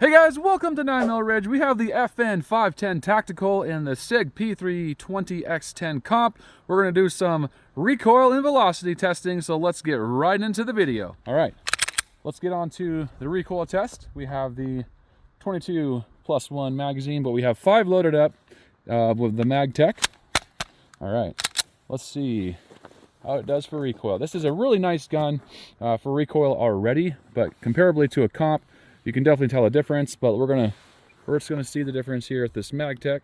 Hey guys, welcome to 9mm Ridge. We have the FN 510 Tactical and the SIG P320 X-TEN Comp. We're going to do some recoil and velocity testing, so let's get right into the video. All right, let's get on to the recoil test. We have the 22+1 magazine, but we have 5 loaded up with the MagTech. All right, let's see how it does for recoil. This is a really nice gun for recoil already, but comparably to a comp, you can definitely tell a difference, but we're just gonna see the difference here at this MagTech.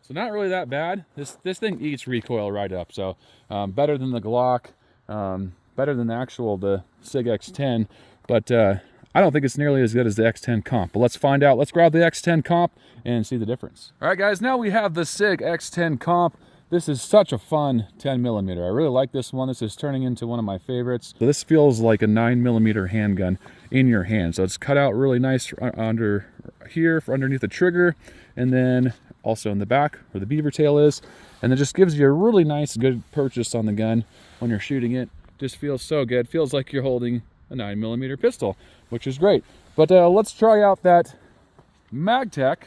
So not really that bad. This thing eats recoil right up. So better than the Glock, better than the SIG X-TEN, but I don't think it's nearly as good as the X-TEN Comp, but let's find out. Let's grab the X-TEN Comp and see the difference. All right, guys, now we have the SIG X-TEN Comp. This is such a fun 10mm. I really like this one. This is turning into one of my favorites. So this feels like a 9mm handgun in your hand. So it's cut out really nice under here, for underneath the trigger, and then also in the back where the beaver tail is. And it just gives you a really nice, good purchase on the gun when you're shooting it. Just feels so good. Feels like you're holding a 9mm pistol, which is great. But let's try out that MagTech.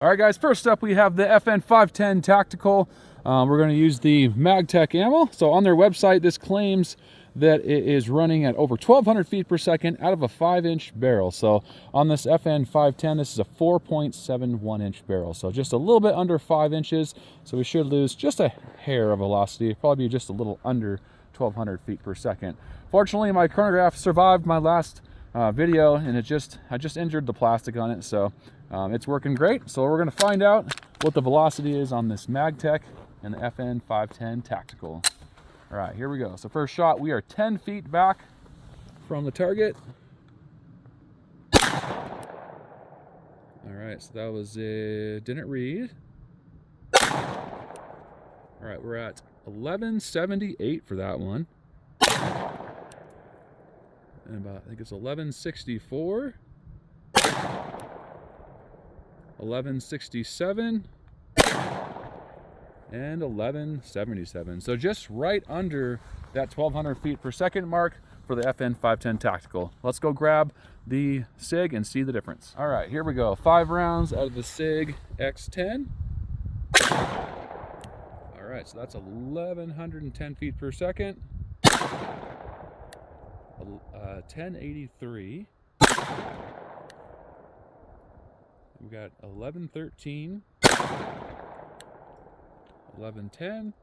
All right, guys, first up we have the FN 510 Tactical. We're going to use the MagTech ammo. So on their website, this claims that it is running at over 1,200 feet per second out of a 5-inch barrel. So on this FN 510, this is a 4.71-inch barrel. So just a little bit under 5 inches. So we should lose just a hair of velocity, probably be just a little under 1,200 feet per second. Fortunately, my chronograph survived my last video, and I just injured the plastic on it, so it's working great. So we're going to find out what the velocity is on this MagTech and the FN 510 Tactical. All right, here we go. So first shot, we are 10 feet back from the target. All right, so that was didn't read. All right, we're at 1178 for that one. And about, I think it's 1164, 1167, and 1177. So just right under that 1,200 feet per second mark for the FN 510 Tactical. Let's go grab the SIG and see the difference. All right, here we go. 5 rounds out of the SIG X-TEN. All right, so that's 1,110 feet per second. 1083. We got 1113, 1110,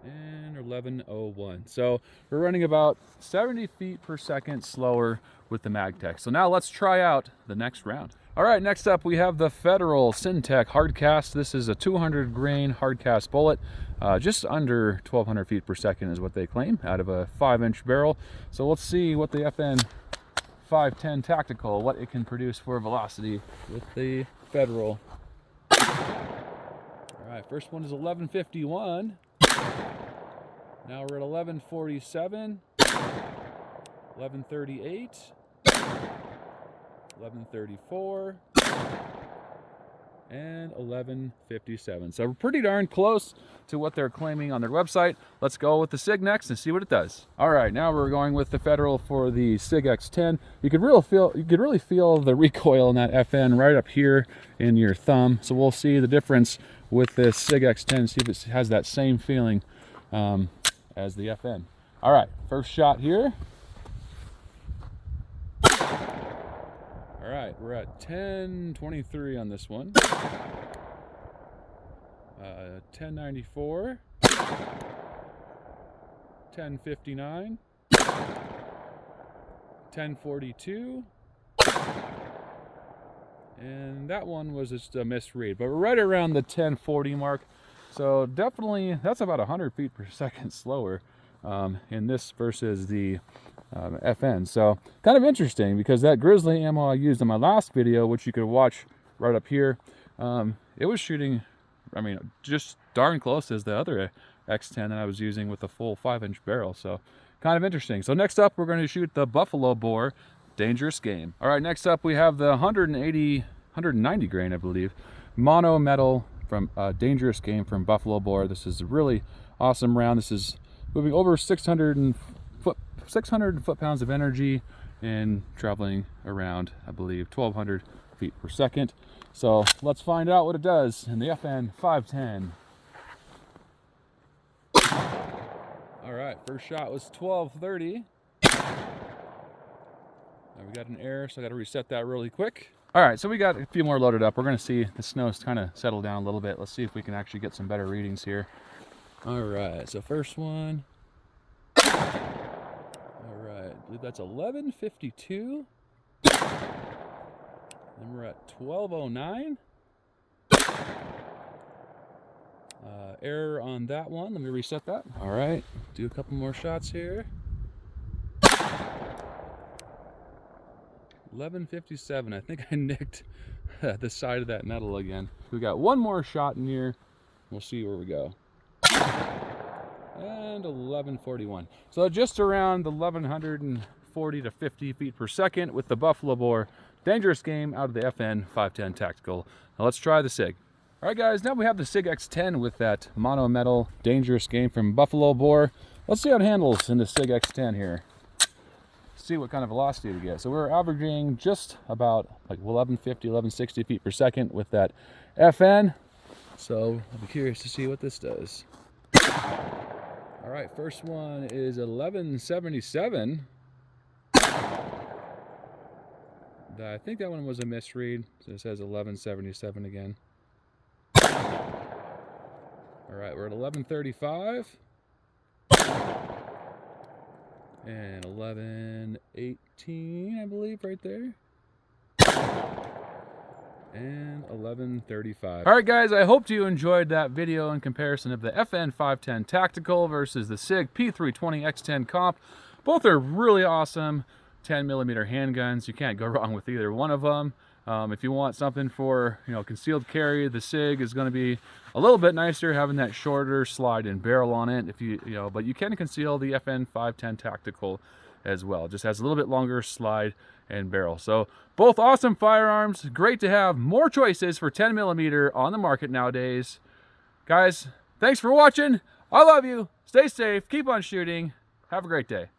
and 1101. So we're running about 70 feet per second slower with the MagTech. So now let's try out the next round. All right, next up we have the Federal Syntech Hardcast. This is a 200 grain hardcast bullet. Just under 1,200 feet per second is what they claim out of a 5-inch barrel. So let's see what the FN 510 Tactical, what it can produce for velocity with the Federal. All right, first one is 1151. Now we're at 1147, 1138, 1134, and 1157. So we're pretty darn close to what they're claiming on their website. Let's go with the SIG next and see what it does. All right, now we're going with the Federal for the SIG X-TEN. You could really feel the recoil in that FN right up here in your thumb. So we'll see the difference with this SIG X-TEN, see if it has that same feeling as the FN. All right, first shot here. All right, we're at 1023 on this one. 1094, 1059, 1042, and that one was just a misread, but we're right around the 1040 mark. So definitely, that's about 100 feet per second slower in this versus the FN. So kind of interesting, because that Grizzly ammo I used in my last video, which you could watch right up here, it was shooting, I mean, just darn close as the other X-TEN that I was using with the full 5-inch barrel. So kind of interesting. So next up, we're going to shoot the buffalo bore dangerous game. All right, next up we have the 190 grain, I believe, mono metal from dangerous game from buffalo bore. This is a really awesome round. This is moving over 600 foot-pounds of energy and traveling around, I believe, 1,200 feet per second. So let's find out what it does in the FN 510. All right, first shot was 1230. Now we got an error, so I got to reset that really quick. All right, so we got a few more loaded up. We're going to see the snow's kind of settled down a little bit. Let's see if we can actually get some better readings here. All right, so first one. All right, I believe that's 1152. Then we're at 1209. Error on that one. Let me reset that. All right, do a couple more shots here. 1157. I think I nicked the side of that metal again. We got one more shot in here. We'll see where we go. And 1141. So just around 1140 to 50 feet per second with the buffalo bore dangerous game out of the FN 510 tactical. Now let's try the SIG. All right, guys, now we have the SIG X-TEN with that mono metal dangerous game from buffalo bore. Let's see how it handles in the SIG X-TEN here. See what kind of velocity we get. So we're averaging just about like 1150, 1160 feet per second with that FN. So I'll be curious to see what this does. All right, first one is 1177. I think that one was a misread, so it says 1177 again. All right, we're at 1135. And 1118, I believe, right there. And 1135. All right, guys, I hope you enjoyed that video in comparison of the FN 510 Tactical versus the SIG P320 X-TEN Comp. Both are really awesome 10mm handguns. You can't go wrong with either one of them. If you want something for, concealed carry, the SIG is going to be a little bit nicer, having that shorter slide and barrel on it. But you can conceal the FN 510 Tactical as well. It just has a little bit longer slide and barrel. So both awesome firearms. Great to have more choices for 10mm on the market nowadays. Guys, thanks for watching. I love you. Stay safe. Keep on shooting. Have a great day.